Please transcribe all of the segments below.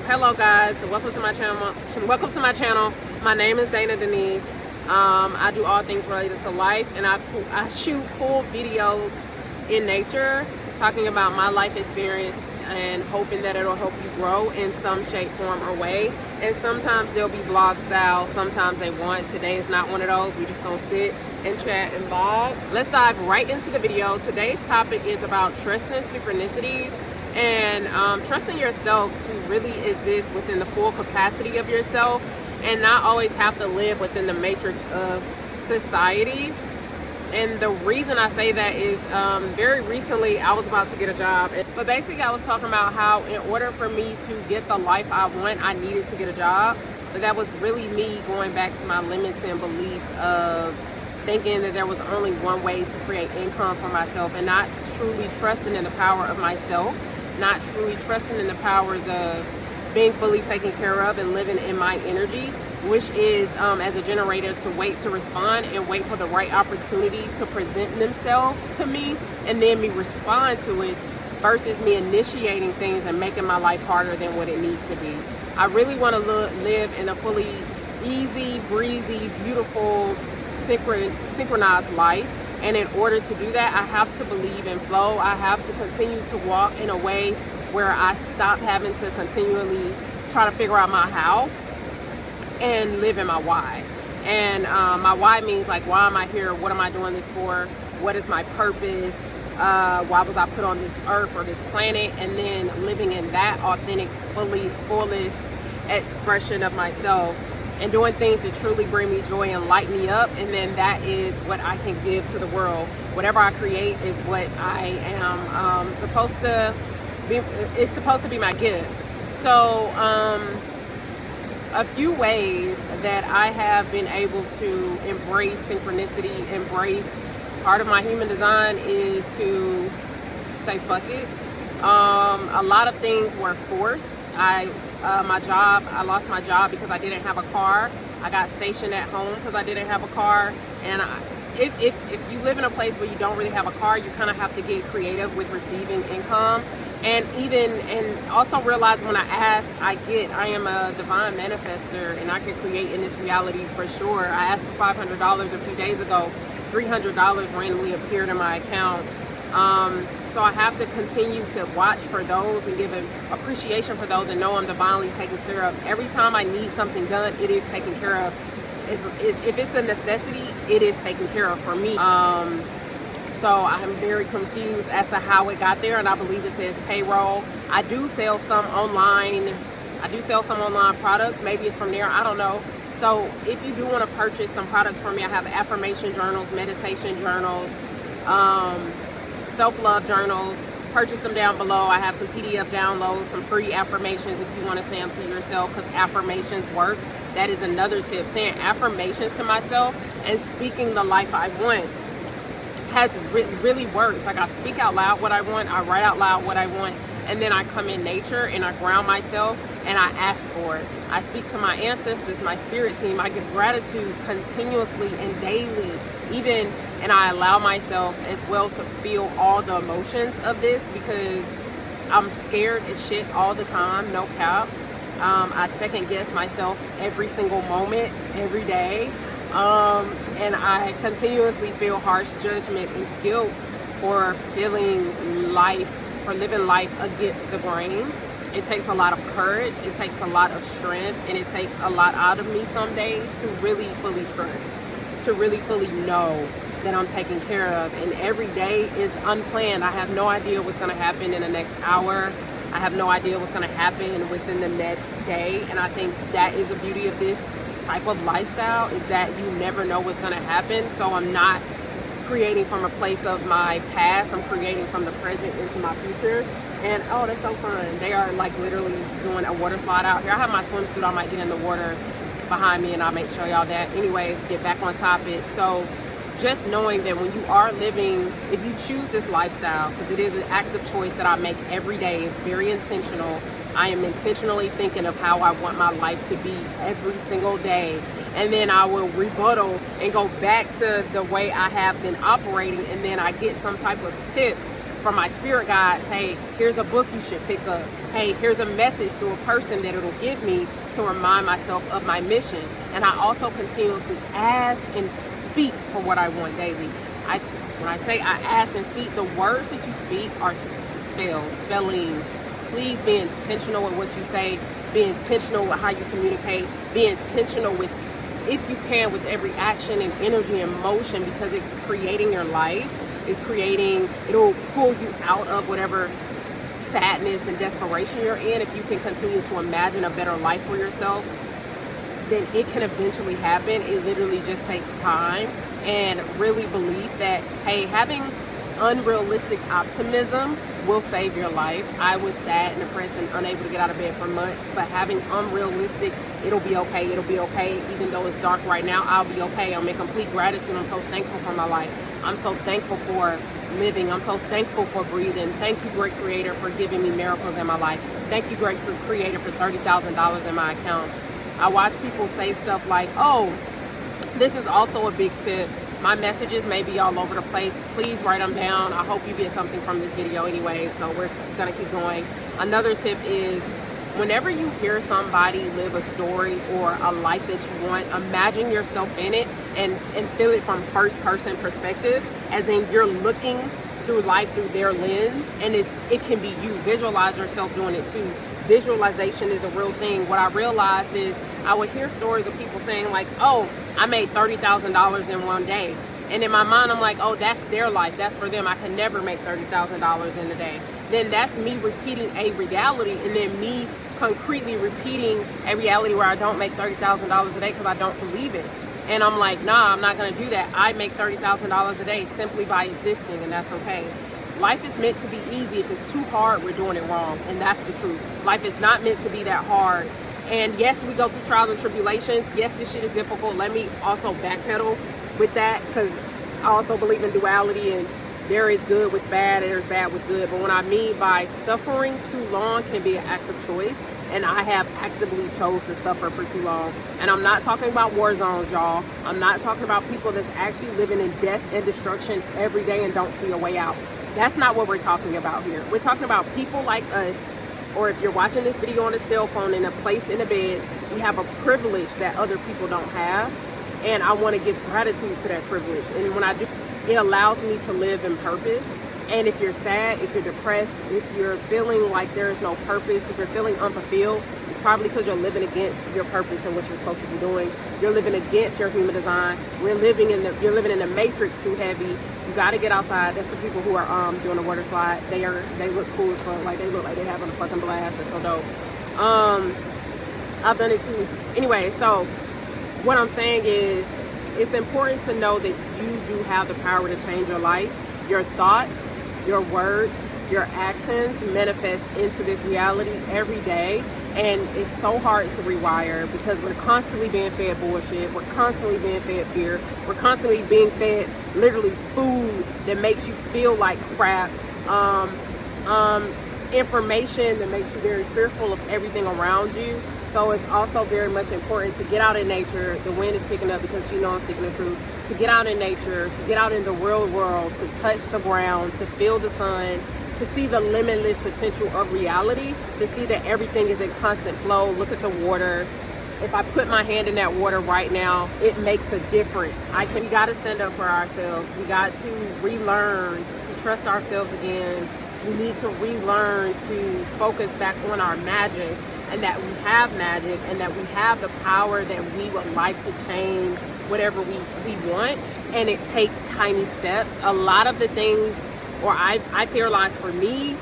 Hello guys, welcome to my channel. My name is Dana Denise. I do all things related to life, and I shoot cool videos in nature talking about my life experience and hoping that it'll help you grow in some shape, form, or way. And sometimes they'll be vlog style, sometimes they won't. Today is not one of those. We just gonna sit and chat and vibe. Let's dive right into the video. Today's topic is about trusting synchronicities and trusting yourself to really exist within the full capacity of yourself and not always have to live within the matrix of society. And the reason I say that is very recently I was about to get a job, but basically I was talking about how in order for me to get the life I want, I needed to get a job. But that was really me going back to my limits and beliefs of thinking that there was only one way to create income for myself, and not truly trusting in the power of myself, not truly trusting in the powers of being fully taken care of and living in my energy, which is as a generator to wait to respond and wait for the right opportunities to present themselves to me and then me respond to it, versus me initiating things and making my life harder than what it needs to be. I really want to live in a fully easy, breezy, beautiful, synchronized life. And in order to do that, I have to believe in flow. I have to continue to walk in a way where I stop having to continually try to figure out my how and live in my why. And my why means, like, why am I here? What am I doing this for? What is my purpose? Why was I put on this earth or this planet? And then living in that authentic, fullest expression of myself and doing things that truly bring me joy and light me up. And then that is what I can give to the world. Whatever I create is what I am supposed to be. It's supposed to be my gift. So a few ways that I have been able to embrace synchronicity, embrace part of my human design, is to say fuck it. A lot of things were forced. I lost my job because I didn't have a car. I got stationed at home because I didn't have a car. And if you live in a place where you don't really have a car, you kind of have to get creative with receiving income. And also realize when I ask, I am a divine manifester, and I can create in this reality for sure. I asked for $500 a few days ago. $300 randomly appeared in my account. So I have to continue to watch for those and give an appreciation for those and know I'm divinely taken care of. Every time I need something done, it is taken care of. If it's a necessity, it is taken care of for me. So I'm very confused as to how it got there, and I believe it says payroll. I do sell some online products. Maybe it's from there, I don't know. So if you do want to purchase some products from me, I have affirmation journals, meditation journals, self-love journals. Purchase them down below. I have some PDF downloads, some free affirmations if you want to say them to yourself, because affirmations work. That is another tip. Saying affirmations to myself and speaking the life I want has really works. Like, I speak out loud what I want, I write out loud what I want, and then I come in nature and I ground myself and I ask for it. I speak to my ancestors, my spirit team. I give gratitude continuously and daily, and I allow myself as well to feel all the emotions of this, because I'm scared as shit all the time, no cap. I second guess myself every single moment, every day. And I continuously feel harsh judgment and guilt for living life against the grain. It takes a lot of courage, it takes a lot of strength, and it takes a lot out of me some days to really fully trust, to really fully know that I'm taken care of. And every day is unplanned. I have no idea what's going to happen in the next hour. I have no idea what's going to happen within the next day. And I think that is the beauty of this type of lifestyle, is that you never know what's going to happen. So I'm not creating from a place of my past. I'm creating from the present into my future. And oh, that's so fun. They are like literally doing a water slide out here. I have my swimsuit. I might get in the water behind me, and I'll make show y'all that. Anyways, get back on topic. So just knowing that when you are living, if you choose this lifestyle, because it is an active choice that I make every day, it's very intentional. I am intentionally thinking of how I want my life to be every single day. And then I will rebuttal and go back to the way I have been operating, and then I get some type of tip from my spirit guides, hey, here's a book you should pick up. Hey, here's a message through a person that it'll give me to remind myself of my mission. And I also continuously ask and speak for what I want daily. When I say I ask and speak, the words that you speak are spelling. Please be intentional with what you say. Be intentional with how you communicate. Be intentional with, if you can, with every action and energy and motion, because it's creating your life. It'll pull you out of whatever sadness and desperation you're in. If you can continue to imagine a better life for yourself, then it can eventually happen. It literally just takes time, and really believe that, hey, having unrealistic optimism will save your life. I was sad and depressed and unable to get out of bed for months, but having unrealistic, it'll be okay, even though it's dark right now, I'll be okay. I'm in complete gratitude. I'm so thankful for my life. I'm so thankful for living. I'm so thankful for breathing. Thank you, great creator, for giving me miracles in my life. Thank you, great creator, for $30,000 in my account. I watch people say stuff like, oh, this is also a big tip. My messages may be all over the place. Please write them down. I hope you get something from this video anyway, so we're gonna keep going. Another tip is, whenever you hear somebody live a story or a life that you want, imagine yourself in it and feel it from first person perspective, as in you're looking through life through their lens, and it can be you. Visualize yourself doing it too. Visualization is a real thing. What I realized is I would hear stories of people saying like, oh, I made $30,000 in one day. And in my mind, I'm like, oh, that's their life. That's for them. I can never make $30,000 in a day. Then that's me repeating a reality, and then me concretely repeating a reality where I don't make $30,000 a day because I don't believe it. And I'm like, nah, I'm not going to do that. I make $30,000 a day simply by existing, and that's okay. Life is meant to be easy. If it's too hard, we're doing it wrong. And that's the truth. Life is not meant to be that hard. And yes, we go through trials and tribulations. Yes, this shit is difficult. Let me also backpedal with that, because I also believe in duality, and there is good with bad and there's bad with good. But what I mean by suffering too long can be an act of choice. And I have actively chose to suffer for too long. And I'm not talking about war zones, y'all. I'm not talking about people that's actually living in death and destruction every day and don't see a way out. That's not what we're talking about here. We're talking about people like us, or if you're watching this video on a cell phone in a place in a bed, we have a privilege that other people don't have. And I want to give gratitude to that privilege. And when I do, it allows me to live in purpose. And if you're sad, if you're depressed, if you're feeling like there is no purpose, if you're feeling unfulfilled, it's probably because you're living against your purpose and what you're supposed to be doing. You're living against your human design. You're living in the matrix too heavy. You got to get outside. That's the people who are doing the water slide. They look cool as fuck. Like, they look like they're having a fucking blast. That's so dope. I've done it too. Anyway, so what I'm saying is, it's important to know that you do have the power to change your life. Your thoughts, your words, your actions manifest into this reality every day. And it's so hard to rewire, because we're constantly being fed bullshit. We're constantly being fed fear. We're constantly being fed literally food that makes you feel like crap. Information that makes you very fearful of everything around you. So it's also very much important to get out in nature. The wind is picking up because you know I'm speaking the truth. To get out in nature, to get out in the real world, to touch the ground, to feel the sun, to see the limitless potential of reality, to see that everything is in constant flow. Look at the water. If I put my hand in that water right now, it makes a difference. We got to stand up for ourselves. We got to relearn to trust ourselves again. We need to relearn to focus back on our magic, and that we have magic, and that we have the power that we would like to change whatever we want. And it takes tiny steps. A lot of the things, or I realize for me,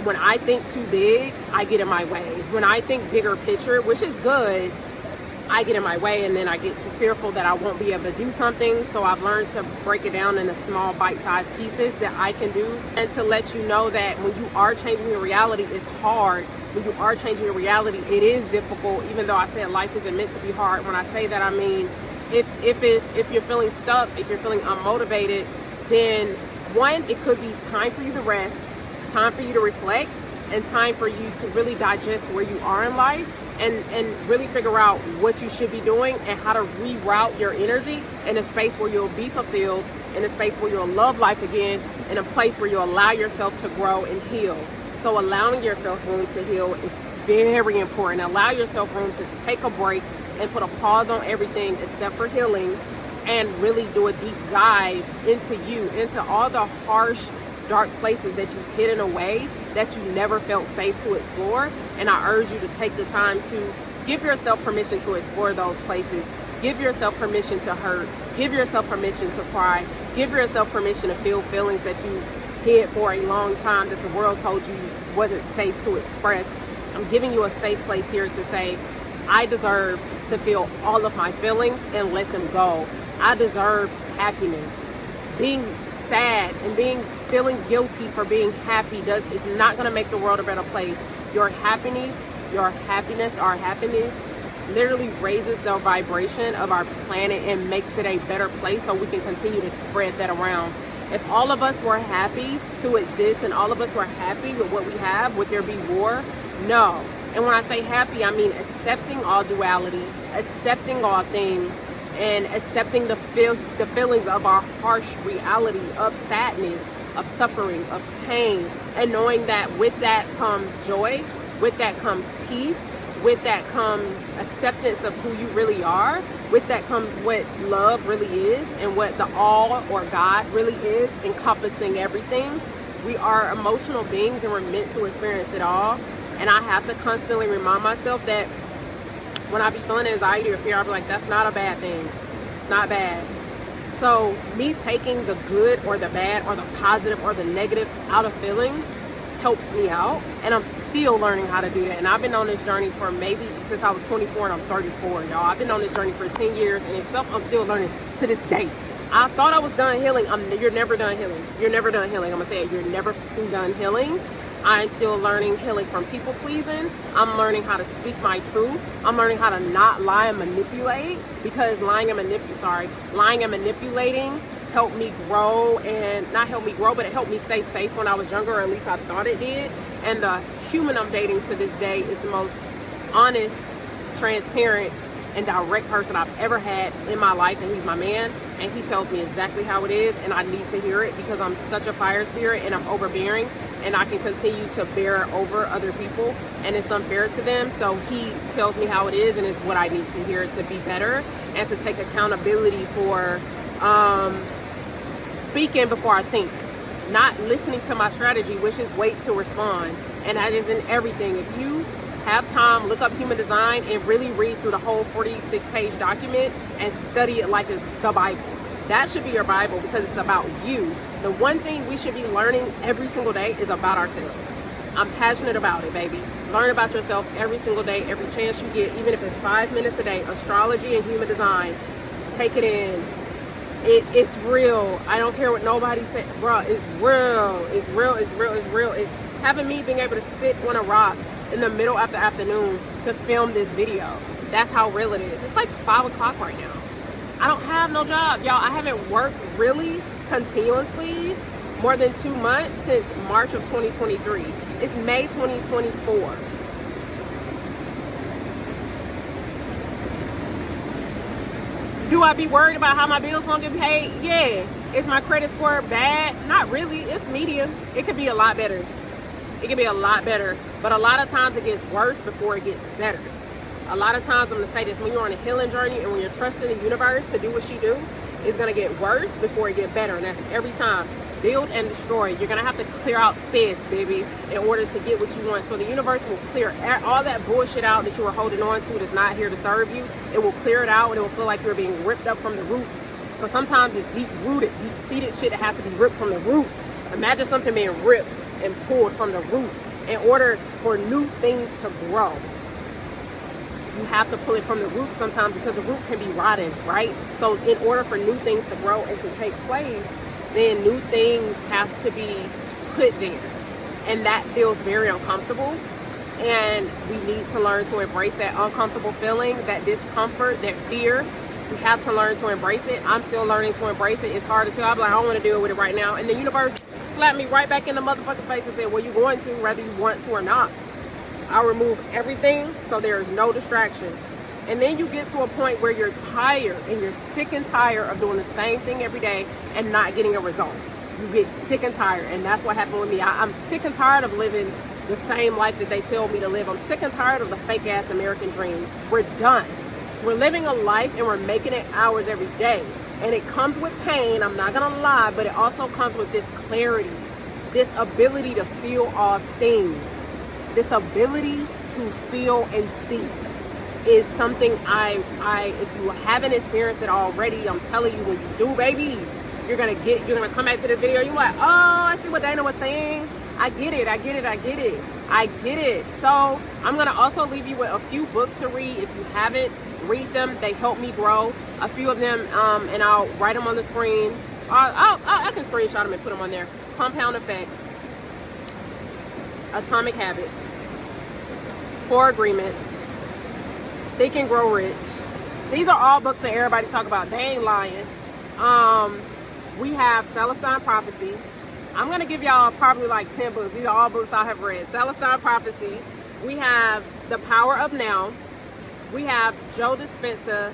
when I think too big, I get in my way. When I think bigger picture, which is good, I get in my way, and then I get too fearful that I won't be able to do something. So I've learned to break it down into small bite-sized pieces that I can do, and to let you know that when you are changing your reality, it's hard. When you are changing your reality, it is difficult, even though I said life isn't meant to be hard. When I say that, I mean, if you're feeling stuck, if you're feeling unmotivated, then one, it could be time for you to rest, time for you to reflect, and time for you to really digest where you are in life, and really figure out what you should be doing and how to reroute your energy in a space where you'll be fulfilled, in a space where you'll love life again, in a place where you allow yourself to grow and heal. So allowing yourself room to heal is very important. Allow yourself room to take a break and put a pause on everything except for healing, and really do a deep dive into you, into all the harsh, dark places that you've hidden away that you never felt safe to explore. And I urge you to take the time to give yourself permission to explore those places. Give yourself permission to hurt. Give yourself permission to cry. Give yourself permission to feel feelings that you hid for a long time that the world told you wasn't safe to express. I'm giving you a safe place here to say, I deserve to feel all of my feelings and let them go. I deserve happiness. Being sad and feeling guilty for being happy is not going to make the world a better place. Our happiness literally raises the vibration of our planet and makes it a better place, so we can continue to spread that around. If all of us were happy to exist and all of us were happy with what we have, would there be war? No. And when I say happy, I mean accepting all duality, accepting all things, and accepting the feelings of our harsh reality of sadness, of suffering, of pain, and knowing that with that comes joy, with that comes peace, with that comes acceptance of who you really are, with that comes what love really is, and what the all or God really is, encompassing everything. We are emotional beings and we're meant to experience it all. And I have to constantly remind myself that when I be feeling anxiety or fear, I'll be like, that's not a bad thing. It's not bad. So me taking the good or the bad or the positive or the negative out of feelings helps me out. And I'm still learning how to do that. And I've been on this journey for maybe since I was 24 and I'm 34, y'all. I've been on this journey for 10 years and it's stuff I'm still learning to this day. I thought I was done healing. You're never done healing. You're never done healing. I'm going to say it. You're never done healing. I'm still learning healing from people pleasing. I'm learning how to speak my truth. I'm learning how to not lie and manipulate, because lying and manipulating helped me grow, and not help me grow, but it helped me stay safe when I was younger, or at least I thought it did. And the human I'm dating to this day is the most honest, transparent, and direct person I've ever had in my life, and he's my man, and he tells me exactly how it is, and I need to hear it because I'm such a fire spirit and I'm overbearing, and I can continue to bear over other people, and it's unfair to them. So he tells me how it is, and it's what I need to hear to be better and to take accountability for speaking before I think, not listening to my strategy, which is wait to respond. And that is in everything. If you have time, look up human design and really read through the whole 46-page document and study it like it's the Bible. That should be your Bible, because it's about you. The one thing we should be learning every single day is about ourselves. I'm passionate about it, baby. Learn about yourself every single day, every chance you get, even if it's 5 minutes a day. Astrology and human design. Take it in. It's real. I don't care what nobody says. Bro, it's real. It's real. It's real. It's real. It's having me being able to sit on a rock in the middle of the afternoon to film this video. That's how real it is. It's like 5 o'clock right now. I don't have no job, y'all. I haven't worked really continuously more than 2 months since March of 2023. It's May 2024. Do I be worried about how my bills gonna get paid? Yeah. Is my credit score bad? Not really. It's medium. It could be a lot better. It could be a lot better. But a lot of times it gets worse before it gets better. A lot of times, I'm going to say this, when you're on a healing journey and when you're trusting the universe to do what she do, it's going to get worse before it gets better. And that's every time. Build and destroy. You're going to have to clear out space, baby, in order to get what you want. So the universe will clear all that bullshit out that you were holding on to that's not here to serve you. It will clear it out, and it will feel like you're being ripped up from the roots. But sometimes it's deep-rooted, deep-seated shit that has to be ripped from the root. Imagine something being ripped and pulled from the root in order for new things to grow. You have to pull it from the root sometimes, because the root can be rotten, right? So in order for new things to grow and to take place, then new things have to be put there. And that feels very uncomfortable. And we need to learn to embrace that uncomfortable feeling, that discomfort, that fear. We have to learn to embrace it. I'm still learning to embrace it. It's hard to tell. I'm like, I don't want to deal with it right now. And the universe slapped me right back in the motherfucking face and said, well, you're going to, whether you want to or not. I'll remove everything so there is no distraction. And then you get to a point where you're tired, and you're sick and tired of doing the same thing every day and not getting a result. You get sick and tired, and that's what happened with me. I'm sick and tired of living the same life that they tell me to live. I'm sick and tired of the fake ass American dream. We're done. We're living a life and we're making it ours every day. And it comes with pain, I'm not gonna lie, but it also comes with this clarity, this ability to feel all things, this ability to feel and see is something if you haven't experienced it already, I'm telling you, when you do, baby, you're gonna come back to this video, you're like, oh, I see what Dana was saying. I get it. So I'm gonna also leave you with a few books to read. If you haven't, read them. They help me grow. A few of them, and I'll write them on the screen. I can screenshot them and put them on there. Compound Effect, Atomic Habits, 4 Agreements, Think and Grow Rich. These are all books that everybody talk about. They ain't lying. We have Celestine Prophecy. I'm going to give y'all probably like 10 books. These are all books I have read. Celestine Prophecy. We have The Power of Now. We have Joe Dispenza,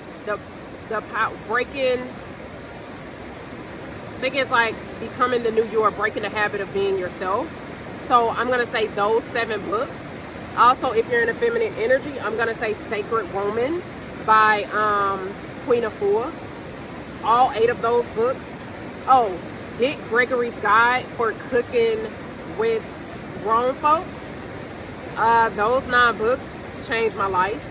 breaking, I think it's like becoming the new you, or breaking the habit of being yourself. So I'm going to say those 7 books. Also, if you're in a feminine energy, I'm going to say Sacred Woman by Queen Afua. All 8 of those books. Oh, Dick Gregory's Guide for Cooking with Grown Folks. Those 9 books changed my life.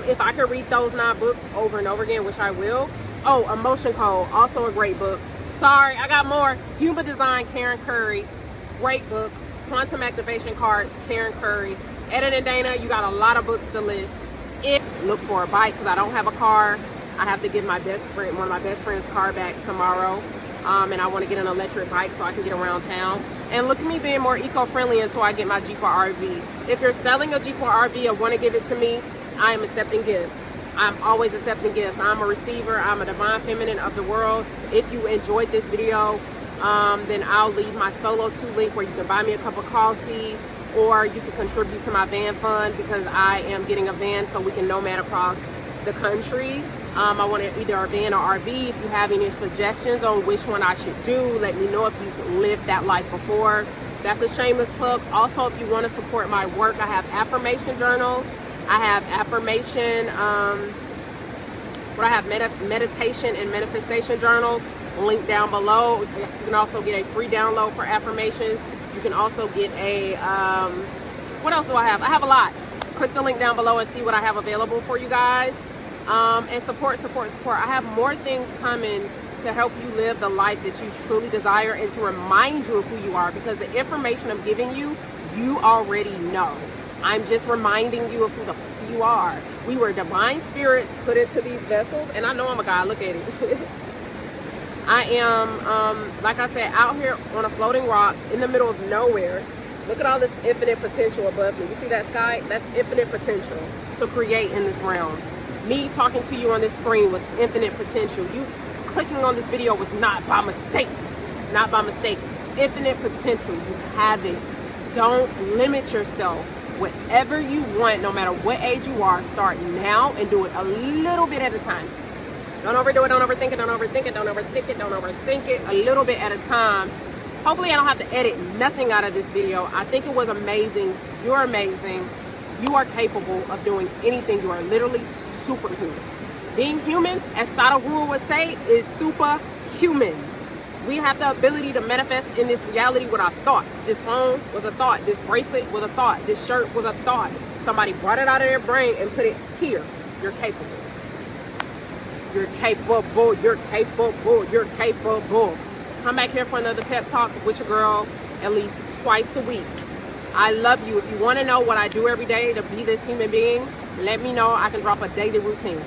If I could read those 9 books over and over again, which I will. Oh, Emotion Code, also a great book. Sorry, I got more. Human Design, Karen Curry, great book. Quantum Activation Cards, Karen Curry. Ed and Dana, you got a lot of books to list. Look for a bike, because I don't have a car. I have to give my best friend, one of my best friend's car back tomorrow. And I want to get an electric bike so I can get around town. And look at me being more eco-friendly until I get my Jeep or RV. If you're selling a Jeep or RV or want to give it to me, I am accepting gifts. I'm always accepting gifts. I'm a receiver. I'm a divine feminine of the world. If you enjoyed this video, then I'll leave my solo 2 link where you can buy me a cup of coffee, or you can contribute to my van fund, because I am getting a van so we can nomad across the country. I want either a van or RV. If you have any suggestions on which one I should do, let me know if you've lived that life before. That's a shameless plug. Also, if you want to support my work, I have affirmation journals. I have affirmation, meditation and manifestation journals, link down below. You can also get a free download for affirmations. You can also get a, what else do I have? I have a lot. Click the link down below and see what I have available for you guys. And support. I have more things coming to help you live the life that you truly desire, and to remind you of who you are, because the information I'm giving you, you already know. I'm just reminding you of who the f you are. We were divine spirits put into these vessels, and I know I'm a guy. Look at it. I am, like I said, out here on a floating rock in the middle of nowhere. Look at all this infinite potential above me. You see that sky? That's infinite potential to create in this realm. Me talking to you on this screen was infinite potential. You clicking on this video was not by mistake. Not by mistake. Infinite potential. You have it. Don't limit yourself. Whatever you want, no matter what age you are, start now and do it a little bit at a time. Don't overdo it, don't overthink it, don't overthink it, don't overthink it, don't overthink it. A little bit at a time. Hopefully I don't have to edit nothing out of this video. I think it was amazing. You're amazing. You are capable of doing anything. You are literally superhuman. Being human, as Sadhguru would say, is superhuman. We have the ability to manifest in this reality with our thoughts. This phone was a thought. This bracelet was a thought. This shirt was a thought. Somebody brought it out of their brain and put it here. You're capable. You're capable. You're capable. You're capable. Come back here for another pep talk with your girl at least twice a week. I love you. If you want to know what I do every day to be this human being, let me know. I can drop a daily routine.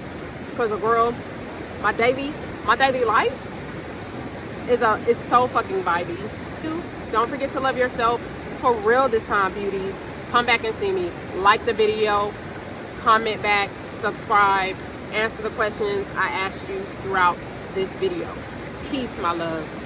Because, girl, my daily life is so fucking vibey. Don't forget to love yourself for real this time, beauties. Come back and see me. Like the video, comment back, subscribe, answer the questions I asked you throughout this video. Peace, my loves.